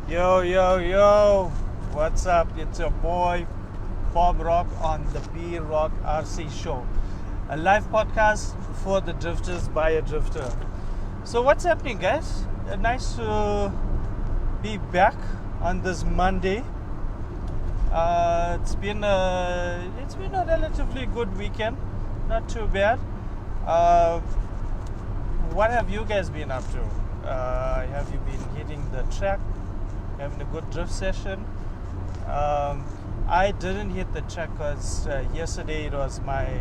Yo, yo, yo, what's up? It's your boy Bob Rock on the B Rock RC Show, a live podcast for the drifters by a drifter. So, what's happening, guys? Nice to be back on this Monday. It's been a relatively good weekend, not too bad. What have you guys been up to? Have you been hitting the track? Having a good drift session? I didn't hit the track because yesterday it was my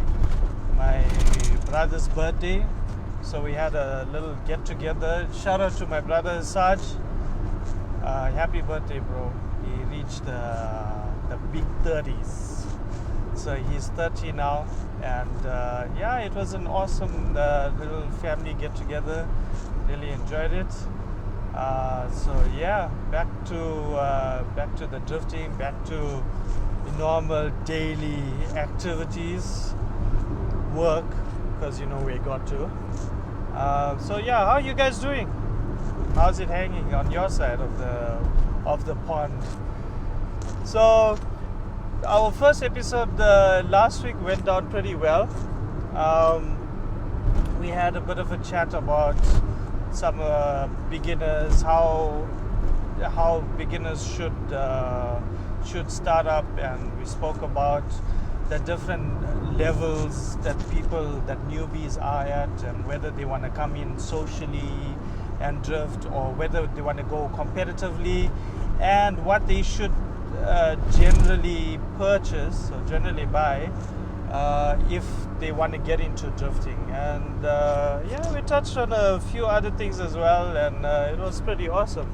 brother's birthday, so we had a little get together. Shout out to my brother Saj. Happy birthday, bro. He reached the big 30s, so he's 30 now, and it was an awesome little family get together. Really enjoyed it. Back to the drifting, back to the normal daily activities, work, because we got to. How are you guys doing? How's it hanging on your side of the pond? So our first episode last week went down pretty well. We had a bit of a chat about some beginners, how beginners should start up, and we spoke about the different levels that newbies are at, and whether they want to come in socially and drift, or whether they want to go competitively, and what they should generally purchase or generally buy if they want to get into drifting. And we touched on a few other things as well, and it was pretty awesome.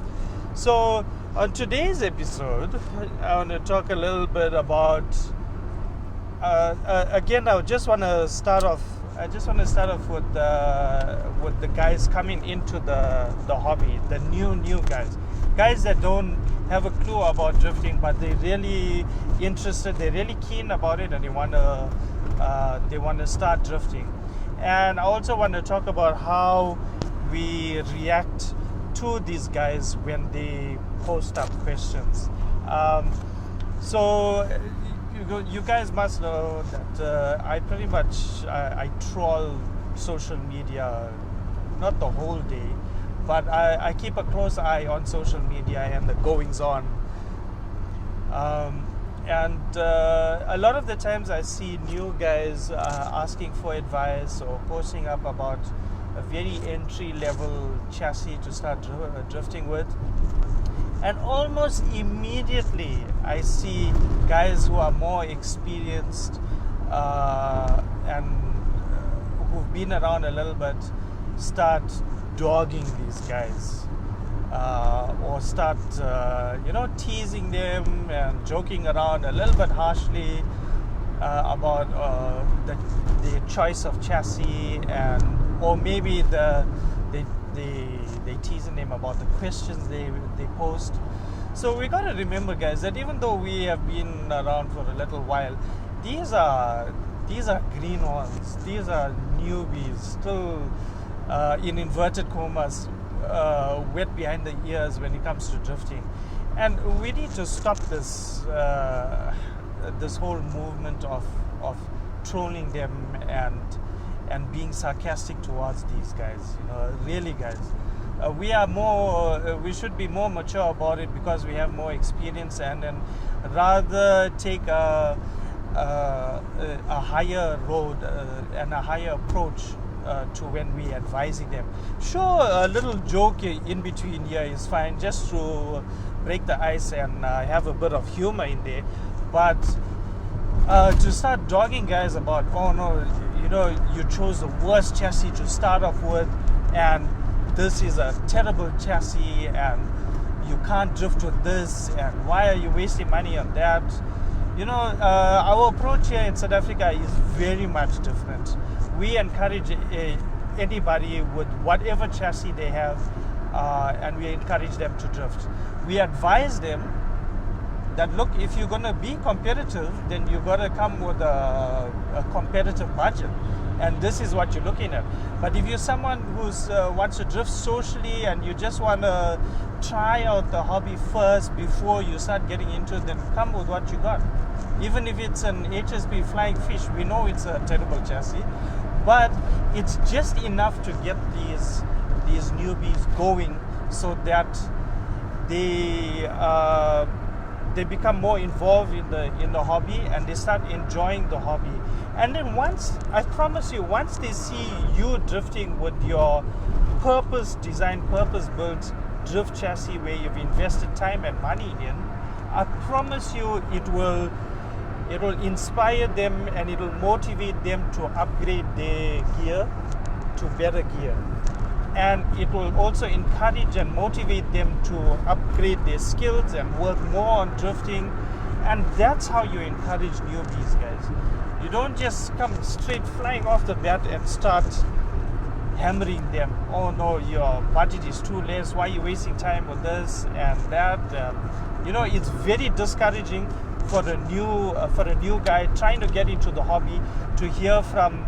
So on today's episode, I want to talk a little bit about again, I just want to start off with the guys coming into the hobby, the new guys that don't have a clue about drifting, but they're really interested, they're really keen about it, and they want to start drifting. And I also want to talk about how we react to these guys when they post up questions. You guys must know that I pretty much I troll social media, not the whole day, but I keep a close eye on social media and the goings on. A lot of the times I see new guys asking for advice or posting up about a very entry level chassis to start drifting with. And almost immediately I see guys who are more experienced and who've been around a little bit start dogging these guys, or start teasing them and joking around a little bit harshly about the choice of chassis, or maybe they teasing them about the questions they post. So we got to remember, guys, that even though we have been around for a little while, these are greenhorns. These are newbies, still in inverted commas, wet behind the ears when it comes to drifting. And we need to stop this whole movement of trolling them and being sarcastic towards these guys. Really, guys, we should be more mature about it, because we have more experience, and rather take a higher road and a higher approach to when we advising them. Sure, a little joke in between here is fine, just to break the ice and have a bit of humor in there. But to start dogging guys about, oh no, you chose the worst chassis to start off with, and this is a terrible chassis, and you can't drift with this, and why are you wasting money on that? Our approach here in South Africa is very much different. We encourage anybody with whatever chassis they have, and we encourage them to drift. We advise them that, look, if you're going to be competitive, then you've got to come with a competitive budget. And this is what you're looking at. But if you're someone who's wants to drift socially, and you just want to try out the hobby first before you start getting into it, then come with what you got. Even if it's an HSB Flying Fish, we know it's a terrible chassis, but it's just enough to get these newbies going, so that they become more involved in the hobby, and they start enjoying the hobby. And then I promise you, once they see you drifting with your purpose-designed, purpose-built drift chassis where you've invested time and money in, I promise you it will inspire them, and it will motivate them to upgrade their gear to better gear. And it will also encourage and motivate them to upgrade their skills and work more on drifting. And that's how you encourage newbies, guys. You don't just come straight flying off the bat and start hammering them. Oh no, your budget is too less, why are you wasting time with this and that? It's very discouraging for a new guy trying to get into the hobby to hear from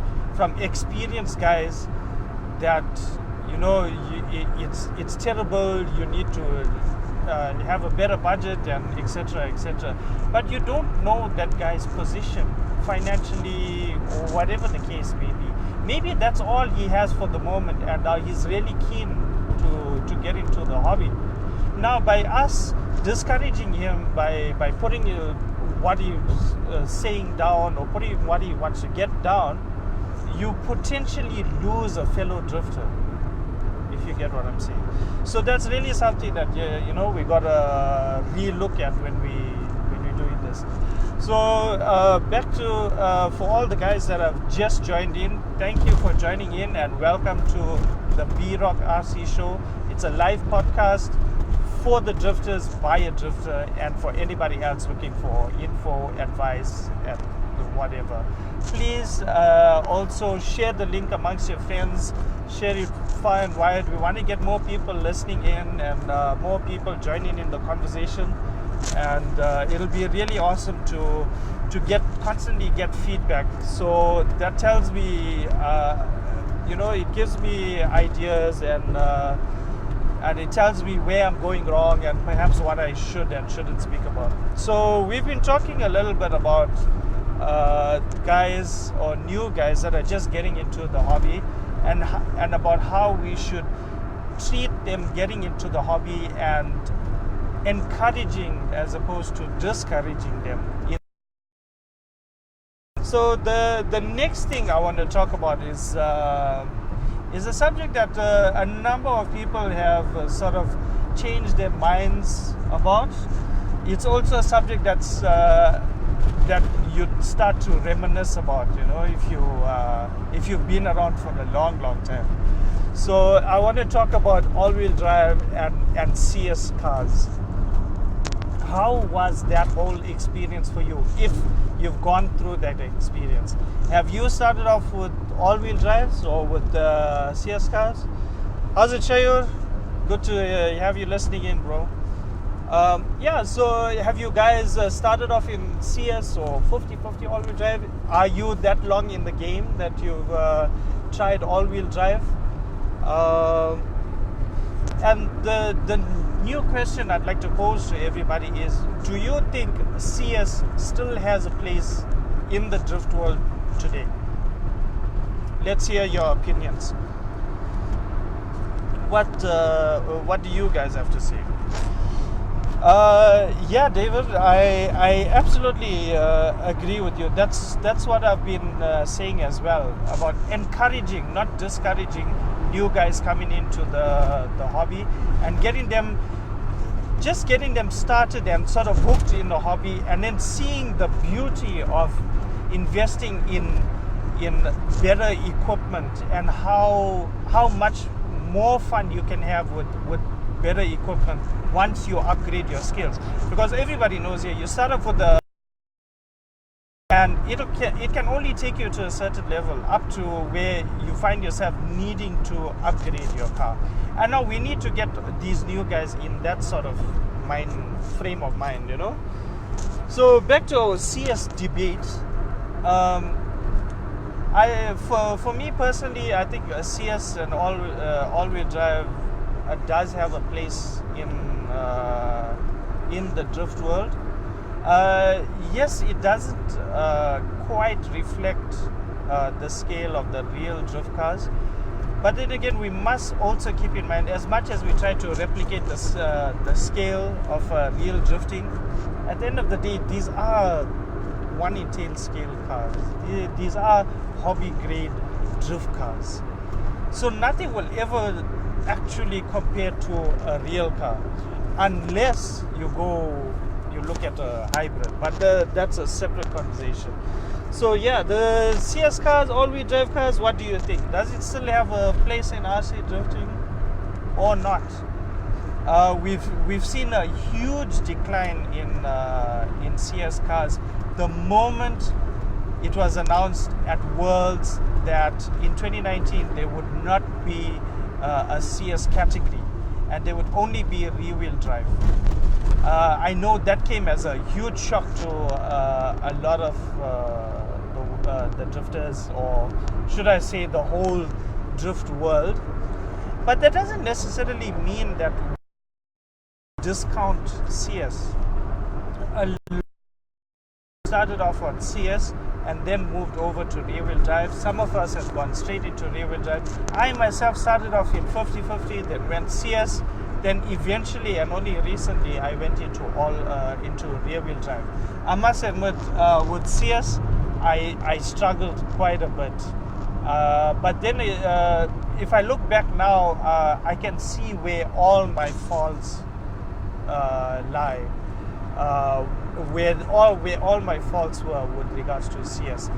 experienced guys that it's terrible, you need to have a better budget, and etc. etc. But you don't know that guy's position financially, or whatever the case may be. Maybe that's all he has for the moment, and he's really keen to get into the hobby. Now, by us discouraging him, by putting what he's saying down, or putting what he wants to get down, you potentially lose a fellow drifter, if you get what I'm saying. So that's really something that we gotta re-look at when we're doing this. So back to for all the guys that have just joined in, thank you for joining in, and welcome to the B-Rock RC show. It's a live podcast for the drifters, by a drifter, and for anybody else looking for info, advice, and whatever. Please also share the link amongst your friends. Share it far and wide. We want to get more people listening in, and more people joining in the conversation. And it'll be really awesome to constantly get feedback. So that tells me, it gives me ideas, and it tells me where I'm going wrong, and perhaps what I should and shouldn't speak about. So we've been talking a little bit about guys, or new guys that are just getting into the hobby, and about how we should treat them getting into the hobby, and encouraging as opposed to discouraging them. So the next thing I want to talk about is a subject that a number of people have sort of changed their minds about. It's also a subject that's that you start to reminisce about, if you've been around for a long time. So I want to talk about all-wheel drive and CS cars. How was that whole experience for you, if you've gone through that experience? Have you started off with all-wheel drives or with CS cars? How's it, Shayur? Good to have you listening in, bro. So have you guys started off in CS or 50/50 all-wheel drive? Are you that long in the game that you've tried all-wheel drive? And the new question I'd like to pose to everybody is, do you think CS still has a place in the drift world today? Let's hear your opinions. What do you guys have to say? David, I absolutely agree with you. That's what I've been saying as well, about encouraging, not discouraging, new guys coming into the hobby, and getting them started and sort of hooked in the hobby, and then seeing the beauty of investing in better equipment, and how much more fun you can have with better equipment once you upgrade your skills. Because everybody knows here, you start off with and it can only take you to a certain level, up to where you find yourself needing to upgrade your car. And now we need to get these new guys in that sort of frame of mind, So back to our CS debate. For me personally, I think CS and all-wheel drive does have a place in the drift world. Yes, it doesn't quite reflect the scale of the real drift cars. But then again, we must also keep in mind, as much as we try to replicate the scale of real drifting, at the end of the day, these are 1 in 10 scale cars. These are hobby grade drift cars. So nothing will ever actually compare to a real car, unless you look at a hybrid. But that's a separate conversation. So yeah, the CS cars, all-wheel drive cars, what do you think? Does it still have a place in RC drifting or not? We've seen a huge decline in CS cars the moment it was announced at Worlds that in 2019 there would not be a CS category and there would only be a rear-wheel drive. I know that came as a huge shock to a lot of the drifters, or should I say the whole drift world. But that doesn't necessarily mean that we discount CS. A lot started off on CS and then moved over to rear-wheel drive. Some of us have gone straight into rear-wheel drive. I myself started off in 50/50, then went CS, then eventually and only recently I went into rear-wheel drive. I must admit, with CS, I struggled quite a bit. But then if I look back now, I can see where all my faults lie. Where all my faults were with regards to CS,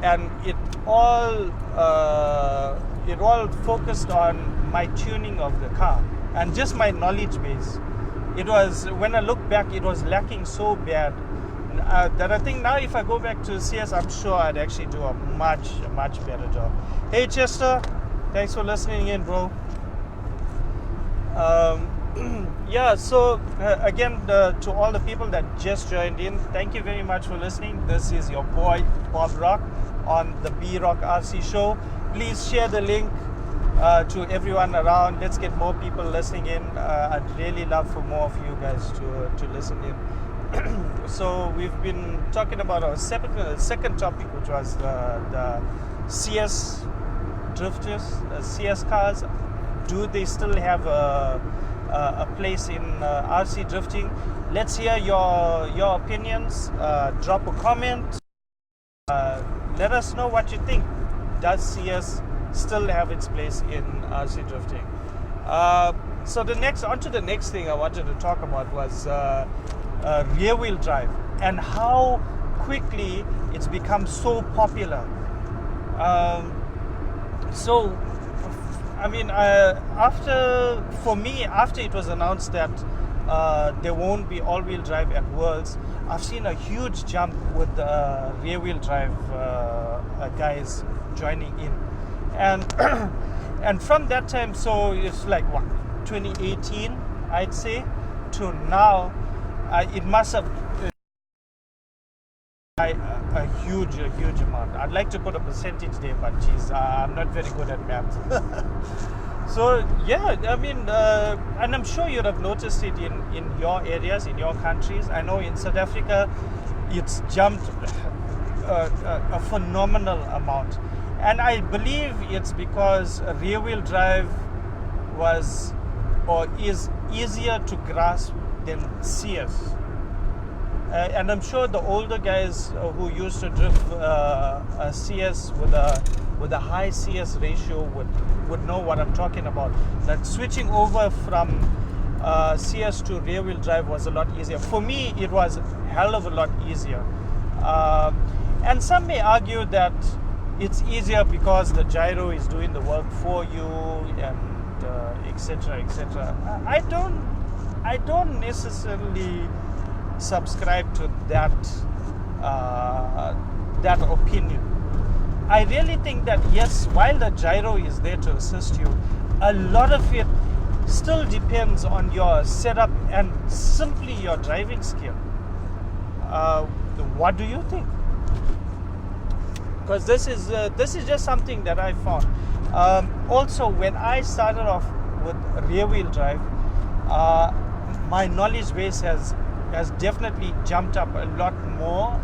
and it all focused on my tuning of the car and just my knowledge base. It was, when I look back, it was lacking so bad that I think now if I go back to CS, I'm sure I'd actually do a much better job. Hey Chester, thanks for listening in, bro. Yeah, so again, to all the people that just joined in, thank you very much for listening. This is your boy Bob Rock on the B Rock RC show. Please share the link to everyone around. Let's get more people listening in. I'd really love for more of you guys to listen in. So we've been talking about our second topic, which was the CS drifters, CS cars. Do they still have a place in RC drifting? Let's hear your opinions. Drop a comment. Let us know what you think. Does CS still have its place in RC drifting? So onto the next thing I wanted to talk about was rear-wheel drive and how quickly it's become so popular. So I mean, after it was announced that there won't be all-wheel drive at Worlds, I've seen a huge jump with rear-wheel drive guys joining in, and and from that time, so it's like what, 2018, I'd say, to now, it must have a huge amount. I'd like to put a percentage there, but geez, I'm not very good at math. So yeah, I mean, and I'm sure you'd have noticed it in your areas, in your countries. I know in South Africa, it's jumped a phenomenal amount, and I believe it's because rear-wheel drive was or is easier to grasp than CS. And I'm sure the older guys who used to drift CS with a high CS ratio would know what I'm talking about. That switching over from CS to rear-wheel drive was a lot easier. For me, it was a hell of a lot easier. And some may argue that it's easier because the gyro is doing the work for you, and etc. etc. I don't necessarily subscribe to that opinion. I really think that yes, while the gyro is there to assist you, a lot of it still depends on your setup and simply your driving skill. What do you think? Because this is just something that I found. Also, when I started off with rear wheel drive, my knowledge base has definitely jumped up a lot more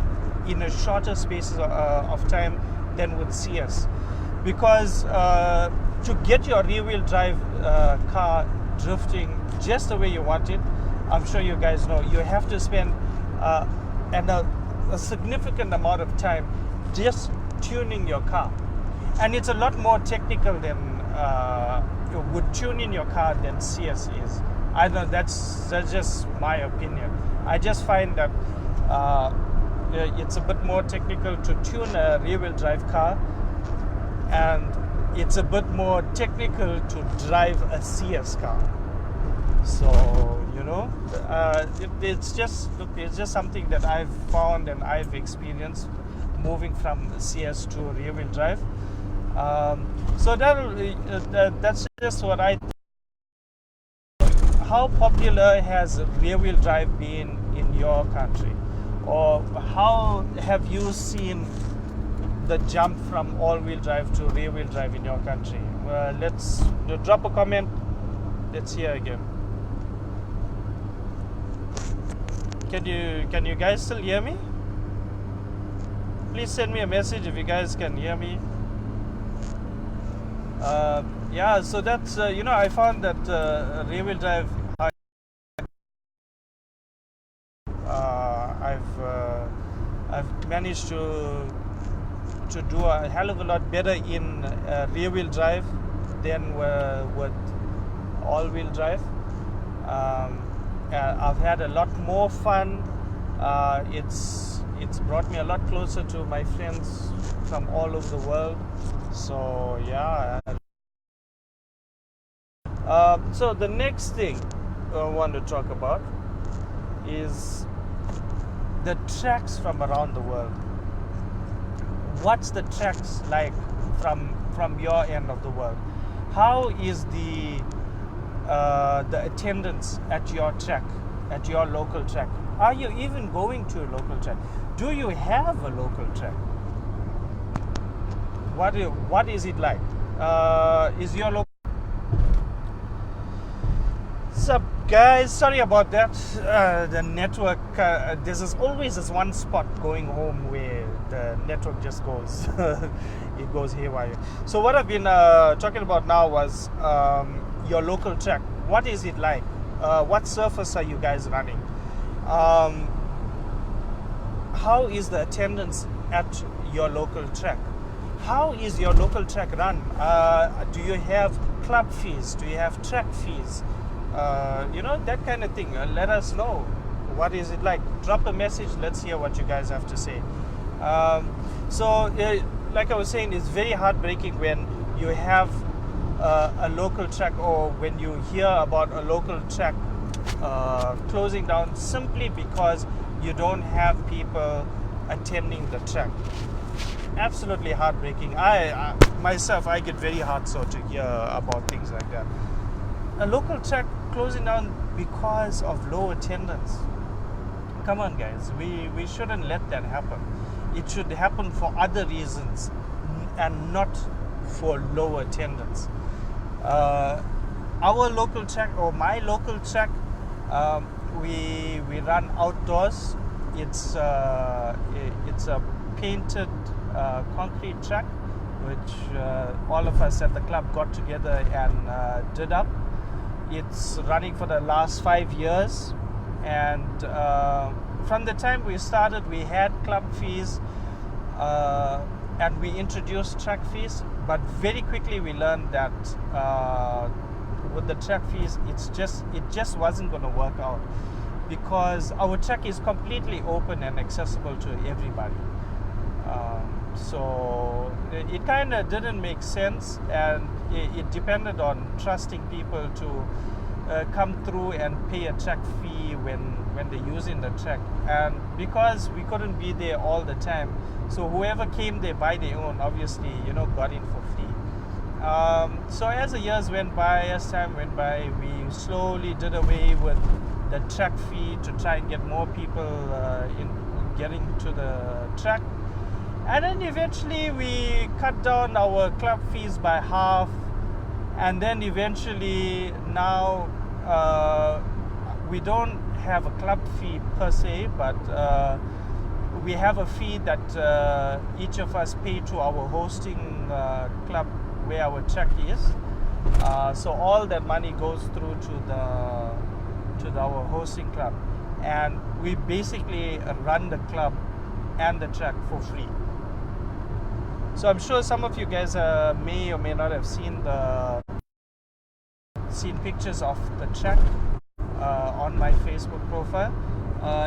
in a shorter space of time than with CS, because to get your rear wheel drive car drifting just the way you want it, I'm sure you guys know, you have to spend a significant amount of time just tuning your car, and it's a lot more technical than with tuning your car than CS is. I don't know, that's just my opinion. I just find that it's a bit more technical to tune a rear wheel drive car, and it's a bit more technical to drive a CS car. So it's just something that I've found and I've experienced moving from CS to rear wheel drive. So that's just what I think. How popular has rear wheel drive been in your country, or how have you seen the jump from all wheel drive to rear wheel drive in your country? Let's drop a comment. Let's hear again. Can you guys still hear me? Please send me a message if you guys can hear me. Yeah, so that's I found that rear wheel drive, I've managed to do a hell of a lot better in rear wheel drive than with all wheel drive. I've had a lot more fun. It's brought me a lot closer to my friends from all over the world. So yeah. So the next thing I want to talk about is the tracks from around the world. What's the tracks like from your end of the world? How is the attendance at your track, at your local track? Are you even going to a local track? Do you have a local track? What is it like? Is your local? Sup guys, sorry about that. The network, there's always this one spot going home where the network just goes it goes haywire. So what I've been talking about now was your local track. What is it like? What surface are you guys running? How is the attendance at your local track? How is your local track run? Do you have club fees? Do you have track fees? That kind of thing. Let us know. What is it like? Drop a message. Let's hear what you guys have to say. Like I was saying, it's very heartbreaking when you have a local track, or when you hear about a local track closing down simply because you don't have people attending the track. Absolutely heartbreaking. I myself get very heartsore to hear about things like that. A local track closing down because of low attendance. Come on guys, we shouldn't let that happen. It should happen for other reasons and not for low attendance. Our local track, or my local track, we run outdoors. It's a painted concrete track, which all of us at the club got together and did up. It's running for the last 5 years, and from the time we started, we had club fees and we introduced track fees, but very quickly we learned that with the track fees, it just wasn't going to work out, because our track is completely open and accessible to everybody. So it kind of didn't make sense, and it depended on trusting people to come through and pay a track fee when they're using the track. And because we couldn't be there all the time, so whoever came there by their own, obviously, got in for free. So as the years went by, as time went by, we slowly did away with the track fee to try and get more people in getting to the track. And then eventually we cut down our club fees by half, and then eventually now we don't have a club fee per se, but we have a fee that each of us pay to our hosting club where our track is. So all that money goes through to our hosting club, and we basically run the club and the track for free. So I'm sure some of you guys may or may not have seen pictures of the track on my Facebook profile.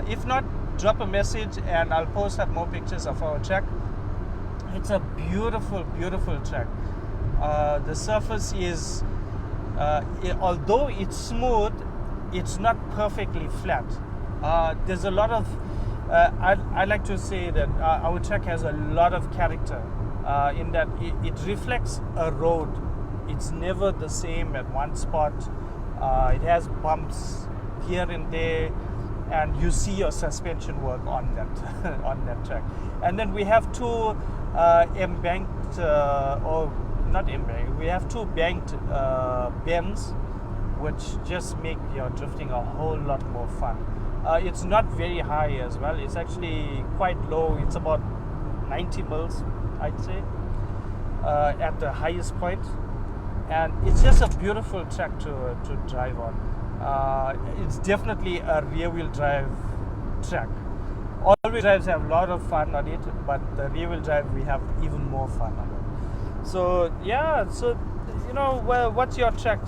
If not, drop a message and I'll post up more pictures of our track. It's a beautiful, beautiful track. The surface is, although it's smooth, it's not perfectly flat. There's a lot of, I like to say that our track has a lot of character in that it reflects a road. It's never the same at one spot. It has bumps here and there, and you see your suspension work on that on that track. And then we have two embanked or not embanked. We have two banked bends, which just make your drifting a whole lot more fun. It's not very high as well. It's actually quite low. It's about 90 mils, I'd say, at the highest point. And it's just a beautiful track to drive on. It's definitely a rear-wheel drive track. All-wheel drives have a lot of fun on it, but the rear-wheel drive we have even more fun on it. So yeah, so you know, well, what's your track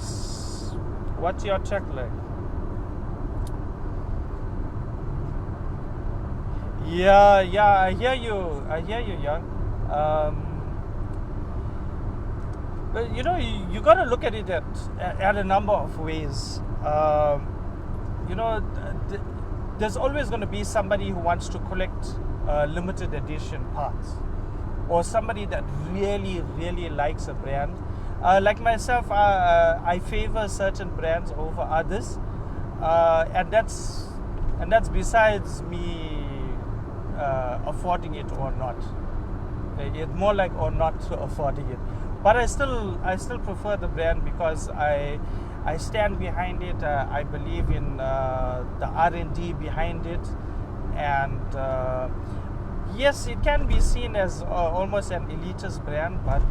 like? Yeah, I hear you, Young. But you know, you got to look at it at a number of ways. You know, there's always going to be somebody who wants to collect limited edition parts, or somebody that really, really likes a brand. Like myself, I favor certain brands over others, and that's besides me affording it or not. It's more like or not affording it. But I still prefer the brand because I stand behind it. I believe in the R&D behind it, and yes, it can be seen as almost an elitist brand, but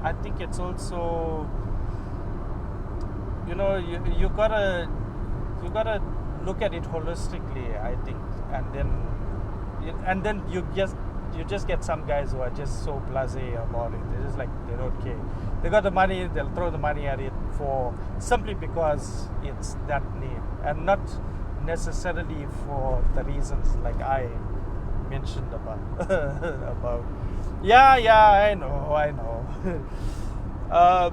I think it's also, you know, you gotta look at it holistically, I think, and then you just get some guys who are just so blasé about it. They're just like, they don't care. They got the money, they'll throw the money at it simply because it's that name, and not necessarily for the reasons like I mentioned about. Yeah, I know.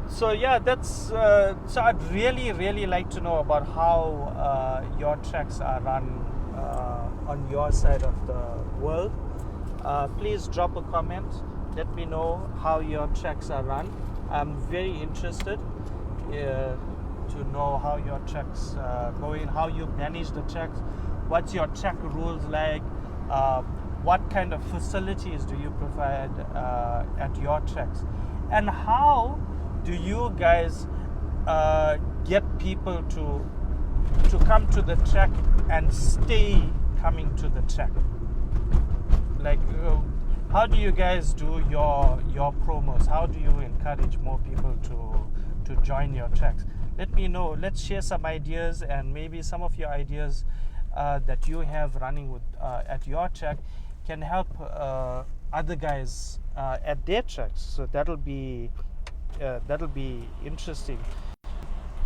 So yeah, that's so I'd really like to know about how your tracks are run on your side of the world. Please drop a comment. Let me know how your tracks are run. I'm very interested to know how your tracks going, how you manage the tracks, what's your track rules like, what kind of facilities do you provide at your tracks, and how do you guys get people to come to the track and stay coming to the track? Like, how do you guys do your promos? How do you encourage more people to join your tracks? Let me know. Let's share some ideas, and maybe some of your ideas that you have running with at your track can help other guys at their tracks. So that'll be interesting.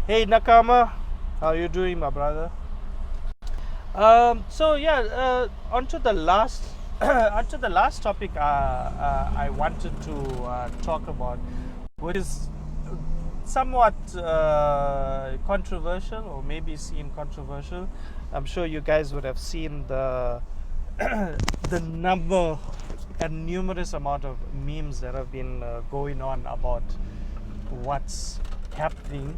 Hey Nakama, how you doing, my brother? So yeah, onto the last topic I wanted to talk about, which is somewhat controversial, or maybe seen controversial. I'm sure you guys would have seen the number and numerous amount of memes that have been going on about what's happening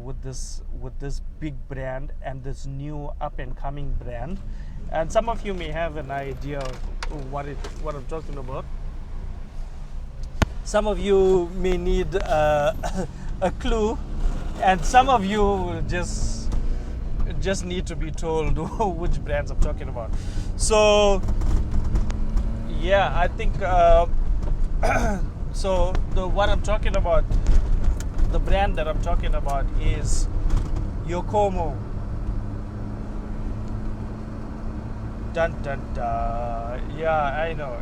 with this big brand and this new up and coming brand. And some of you may have an idea of what I'm talking about. Some of you may need a clue, and some of you just need to be told which brands I'm talking about. So yeah, I think so what I'm talking about, the brand that I'm talking about is Yokomo. Dun dun dun. Yeah, I know.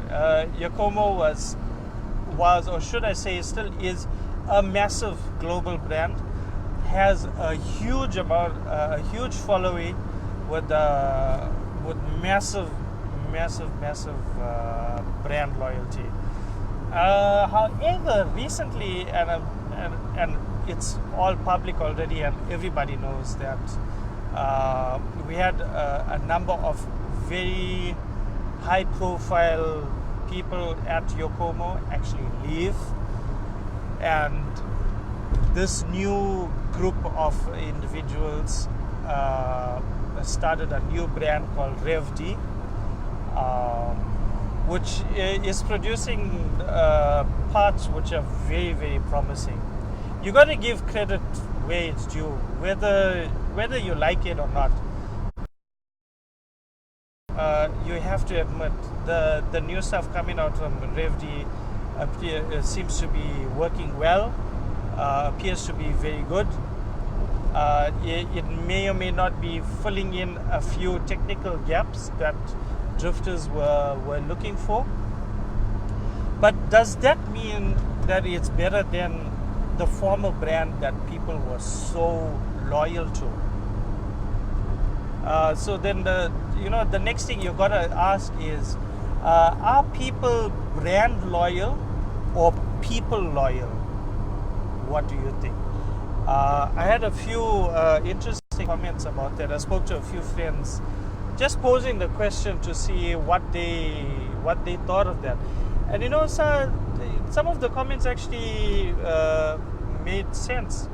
Yokomo was, or should I say, still is a massive global brand. Has a huge following with massive brand loyalty. However, recently, and it's all public already, and everybody knows that we had a number of very high-profile people at Yokomo actually leave, and this new group of individuals started a new brand called RevD, which is producing parts which are very, very promising. You got to give credit where it's due, whether you like it or not. You have to admit the new stuff coming out from RevD seems to be working well, appears to be very good. It may or may not be filling in a few technical gaps that drifters were looking for. But does that mean that it's better than the former brand that people were so loyal to? So then the next thing you gotta ask is, are people brand loyal or people loyal? What do you think? I had a few interesting comments about that. I spoke to a few friends, just posing the question to see what they thought of that. And some of the comments actually made sense.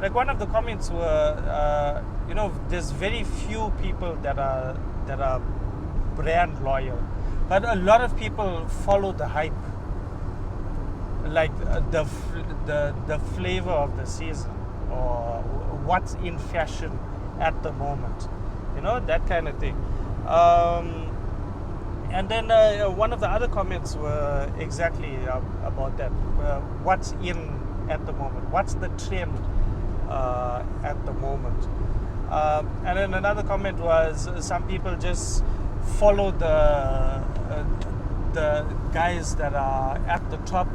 Like one of the comments were, there's very few people that are brand loyal, but a lot of people follow the hype, like the flavor of the season or what's in fashion at the moment, that kind of thing. And then one of the other comments were exactly about that. What's in at the moment? What's the trend at the moment? And then another comment was some people just follow the guys that are at the top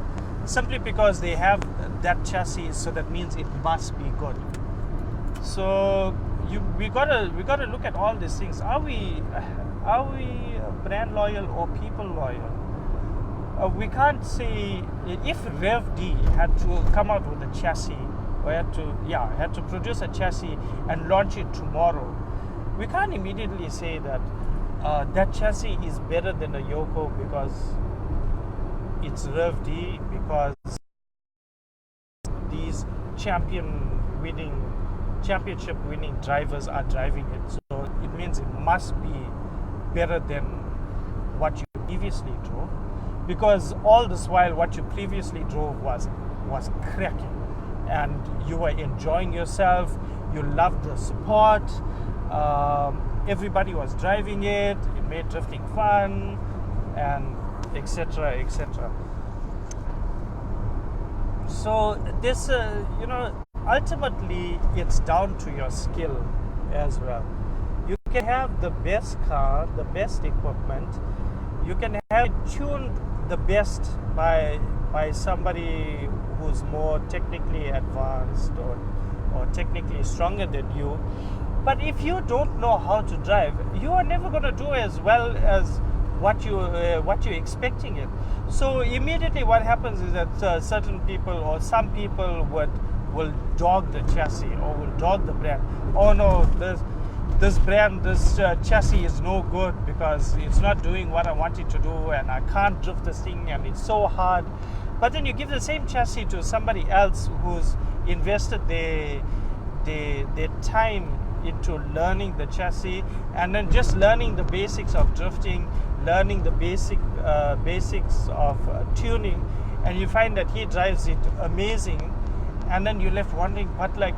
simply because they have that chassis, so that means it must be good. So we gotta look at all these things. Are we brand loyal or people loyal? We can't say if RevD had to come out with a chassis, or had to produce a chassis and launch it tomorrow. We can't immediately say that that chassis is better than a Yoko because it's RevD, because these championship winning drivers are driving it. So it means it must be better than what you previously drove, because all this while what you previously drove was cracking, and you were enjoying yourself, you loved the support, everybody was driving it, it made drifting fun, and etc. So this ultimately it's down to your skill as well. You can have the best car, the best equipment, you can have it tuned the best by somebody who's more technically advanced or technically stronger than you, but if you don't know how to drive, you are never going to do as well as what you're expecting it. So immediately what happens is that certain people or some people will dog the chassis or will dog the brand. Oh no, this chassis is no good because it's not doing what I want it to do, and I can't drift this thing, and it's so hard. But then you give the same chassis to somebody else who's invested their time into learning the chassis, and then just learning the basics of drifting, learning the basics of tuning, and you find that he drives it amazing, and then you're left wondering, but like,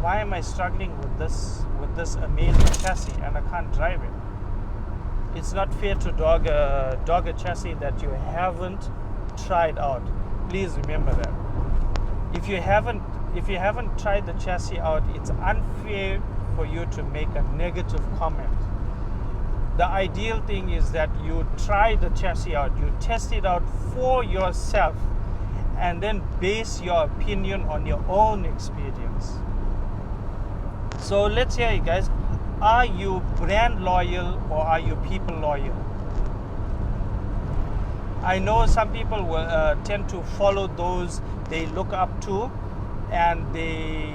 why am I struggling with this amazing chassis and I can't drive it? It's not fair to dog a chassis that you haven't tried out. Please remember that. If you haven't tried the chassis out, it's unfair for you to make a negative comment. The ideal thing is that you try the chassis out, you test it out for yourself, and then base your opinion on your own experience. So let's hear it, guys. Are you brand loyal or are you people loyal? I know some people will tend to follow those they look up to, and they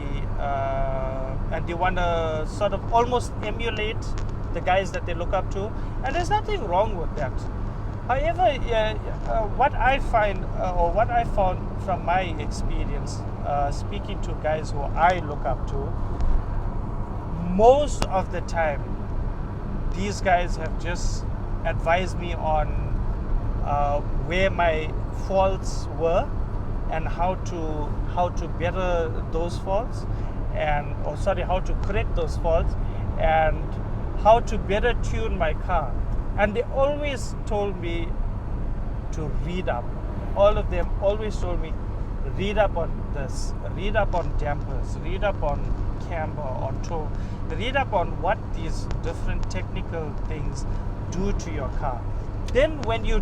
want to sort of almost emulate the guys that they look up to, and there's nothing wrong with that. However, what I find or what I found from my experience speaking to guys who I look up to, most of the time these guys have just advised me on where my faults were and how to better those faults, and how to correct those faults, and how to better tune my car. And they always told me to read up. All of them always told me, read up on this, read up on dampers, read up on camber, on tow, read up on what these different technical things do to your car. Then when you're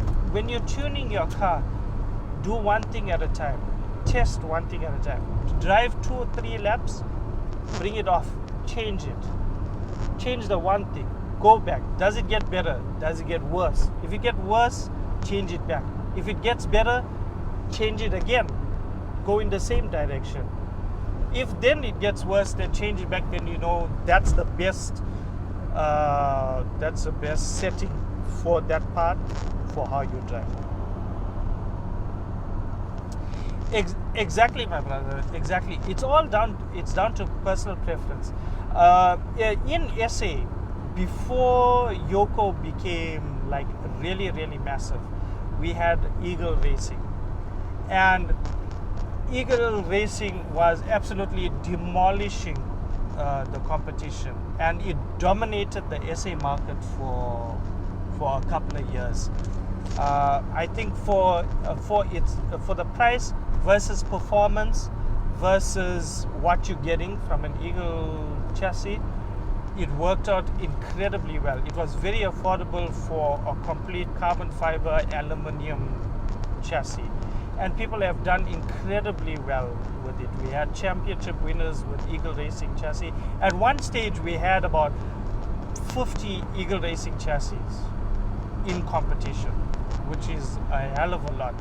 tuning your car, do one thing at a time. Test one thing at a time. Drive 2 or 3 laps, bring it off, change it. Change the one thing. Go back. Does it get better? Does it get worse? If it gets worse, change it back. If it gets better, change it again. Go in the same direction. If then it gets worse, then change it back. Then you know that's the best setting for that part for how you drive. Exactly, my brother. Exactly. It's down to personal preference. In SA, before Yoko became like really, really massive, we had Eagle Racing, and Eagle Racing was absolutely demolishing the competition, and it dominated the SA market for a couple of years. I think for the price versus performance versus what you're getting from an Eagle chassis, it worked out incredibly well. It was very affordable for a complete carbon fiber aluminium chassis, and people have done incredibly well with it. We had championship winners with Eagle Racing chassis. At one stage we had about 50 Eagle Racing chassis in competition, which is a hell of a lot.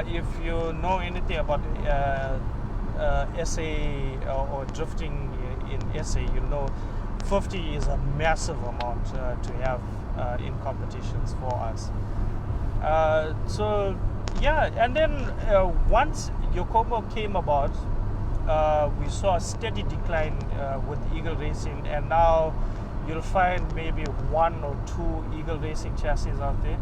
If you know anything about SA or drifting in SA, you know 50 is a massive amount to have in competitions for us. So yeah, and then once Yokomo came about, we saw a steady decline with Eagle Racing, and now you'll find maybe 1 or 2 Eagle Racing chassis out there.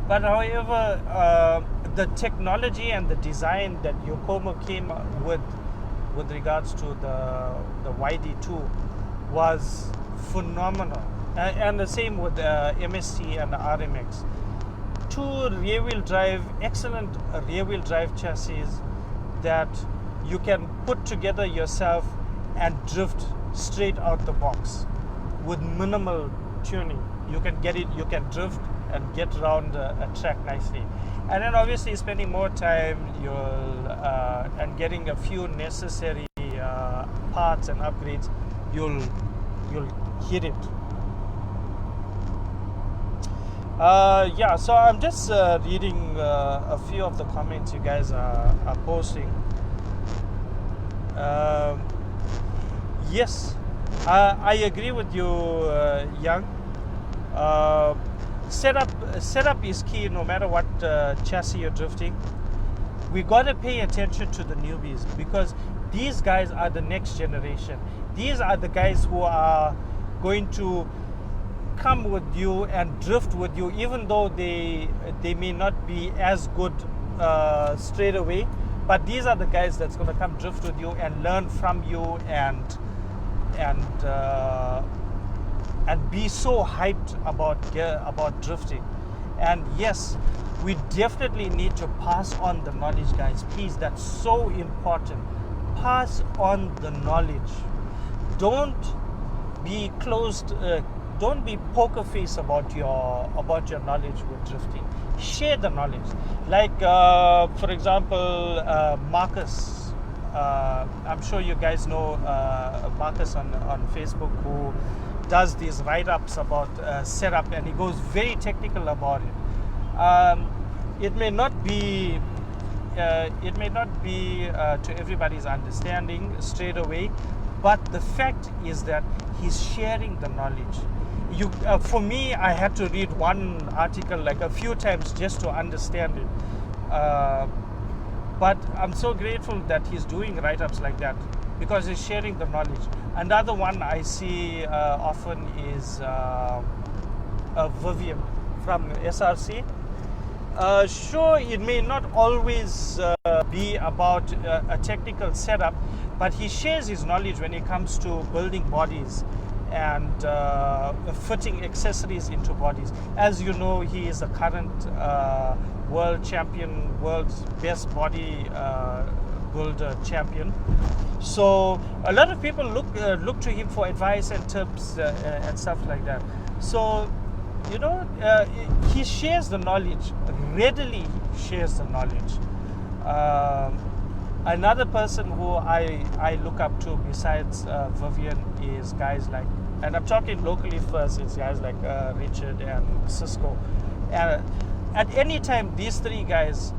But however, the technology and the design that Yokomo came with regards to the YD2 was phenomenal, and the same with the MST and the RMX. 2 rear-wheel drive, excellent rear-wheel drive chassis that you can put together yourself and drift straight out the box with minimal tuning. You can drift and get around a track nicely, and then obviously spending more time and getting a few necessary parts and upgrades, you'll hit it. Yeah, so I'm just reading a few of the comments you guys are posting. Yes, I agree with you, Young. Setup is key no matter what chassis you're drifting. We got to pay attention to the newbies, because these guys are the next generation. These are the guys who are going to come with you and drift with you, even though they may not be as good straight away. But these are the guys that's going to come drift with you and learn from you and be so hyped about drifting. And yes, we definitely need to pass on the knowledge, guys. Please, that's so important. Pass on the knowledge. Don't be closed. Don't be poker face about your knowledge with drifting. Share the knowledge. Like for example, Marcus. I'm sure you guys know Marcus on Facebook, who does these write-ups about setup, and he goes very technical about it. It may not be to everybody's understanding straight away, but the fact is that he's sharing the knowledge. For me, I had to read one article like a few times just to understand it. But I'm so grateful that he's doing write-ups like that, because he's sharing the knowledge. Another one I see often is Vivian from SRC. Sure, it may not always be about a technical setup, but he shares his knowledge when it comes to building bodies and fitting accessories into bodies. As you know, he is the current world champion, world's best body builder champion. So a lot of people look to him for advice and tips and stuff like that. So he shares the knowledge, readily shares the knowledge. Another person who I look up to besides Vivian is guys like, and I'm talking locally first, it's guys like Richard and Cisco. At any time, these three guys,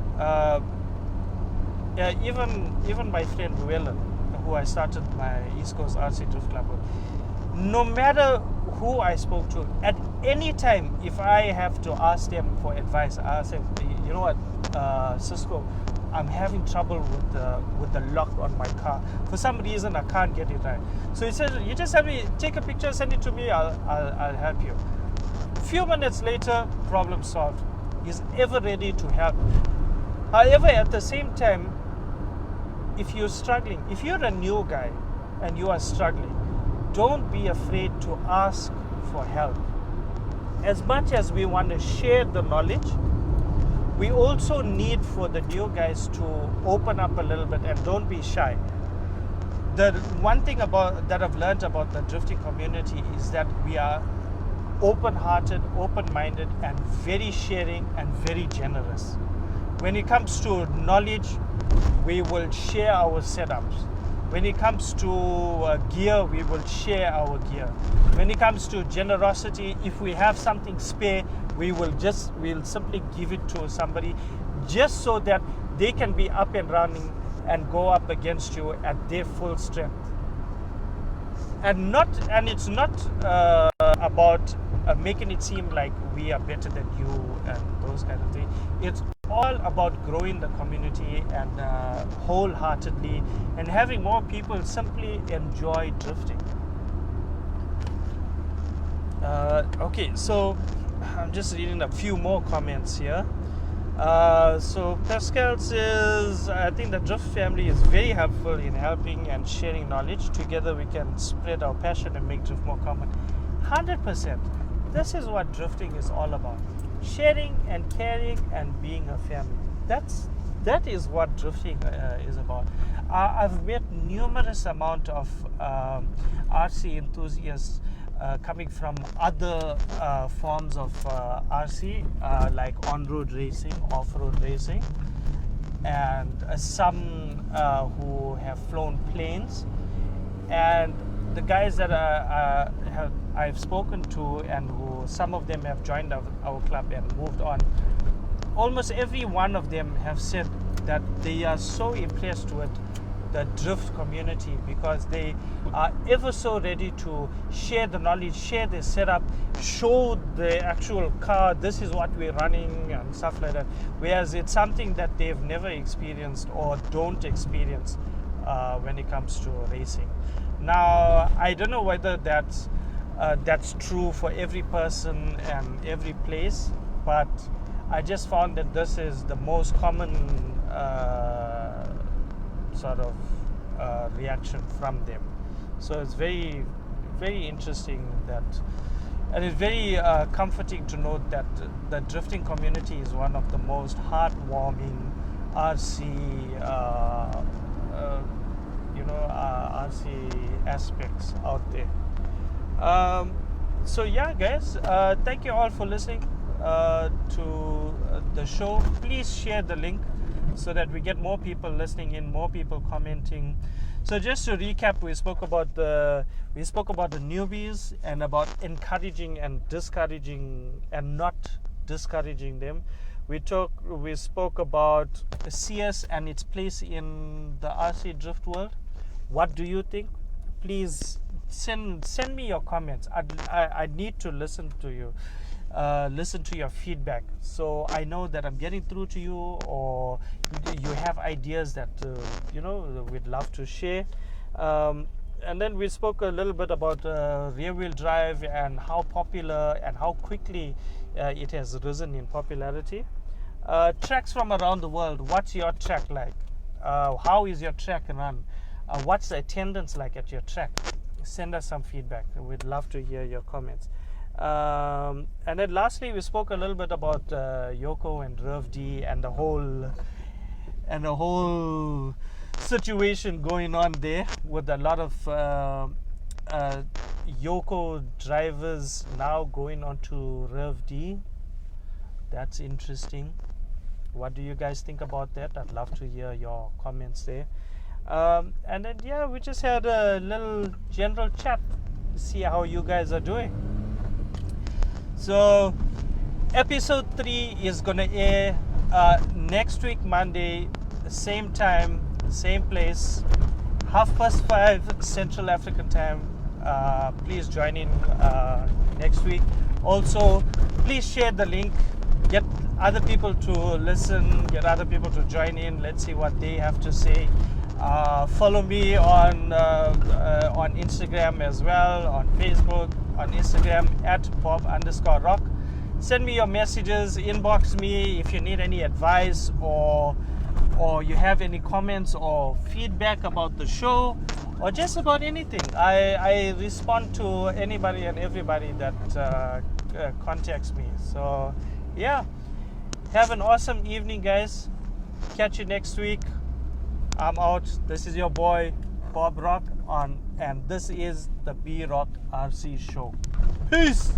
even my friend Llewellyn, who I started my East Coast RC Drift Club with, no matter who I spoke to, at any time, if I have to ask them for advice, I say, you know what, Cisco, I'm having trouble with the lock on my car. For some reason, I can't get it right. So he said, you just have to take a picture, send it to me, I'll help you. A few minutes later, problem solved. He's ever ready to help. However, at the same time, if you're struggling, if you're a new guy and you are struggling, don't be afraid to ask for help. As much as we want to share the knowledge, we also need for the new guys to open up a little bit and don't be shy. The one thing that I've learned about the drifting community is that we are open-hearted, open-minded, and very sharing and very generous. When it comes to knowledge, we will share our setups. When it comes to gear, we will share our gear. When it comes to generosity, if we have something spare, we'll simply give it to somebody, just so that they can be up and running and go up against you at their full strength. And it's not about making it seem like we are better than you and those kind of things. It's all about growing the community and wholeheartedly, and having more people simply enjoy drifting. Okay, so I'm just reading a few more comments here. So Pascal says, I think the drift family is very helpful in helping and sharing knowledge. Together we can spread our passion and make drift more common. 100%. This is what drifting is all about. Sharing and caring and being a family. That is what drifting is about. I've met numerous amount of RC enthusiasts coming from other forms of RC, like on-road racing, off-road racing, and some who have flown planes. And the guys that I've spoken to, and who some of them have joined our club and moved on, almost every one of them have said that they are so impressed with the drift community, because they are ever so ready to share the knowledge, share their setup, show the actual car, this is what we're running and stuff like that, whereas it's something that they've never experienced or don't experience when it comes to racing. Now, I don't know whether that's that's true for every person and every place, but I just found that this is the most common sort of reaction from them. So it's very, very interesting that, and it's very comforting to note that the drifting community is one of the most heartwarming RC, RC aspects out there. So yeah, guys, thank you all for listening to the show. Please share the link so that we get more people listening in, more people commenting. So just to recap, we spoke about the newbies and about encouraging and discouraging and not discouraging them. We spoke about CS and its place in the RC drift world. What do you think? Please send me your comments. I need to listen to you, listen to your feedback, so I know that I'm getting through to you, or you have ideas that we'd love to share. And then we spoke a little bit about rear-wheel drive and how popular and how quickly it has risen in popularity. Tracks from around the world. What's your track like? How is your track run? What's the attendance like at your track? Send us some feedback. We'd love to hear your comments. And then lastly, we spoke a little bit about Yoko and Rev D and the whole situation going on there, with a lot of Yoko drivers now going on to Rev D. That's interesting. What do you guys think about that? I'd love to hear your comments there. And then yeah, we just had a little general chat to see how you guys are doing. So episode 3 is gonna air next week, Monday, same time, same place, 5:30 Central African time. Please join in next week. Also, please share the link, get other people to listen, get other people to join in. Let's see what they have to say. Follow me on Instagram as well, on Facebook, on Instagram at Bob_Rock. Send me your messages, inbox me if you need any advice or you have any comments or feedback about the show or just about anything. I respond to anybody and everybody that contacts me. So yeah, have an awesome evening, guys. Catch you next week. I'm out. This is your boy Bob Rock and this is the B Rock RC show. Peace.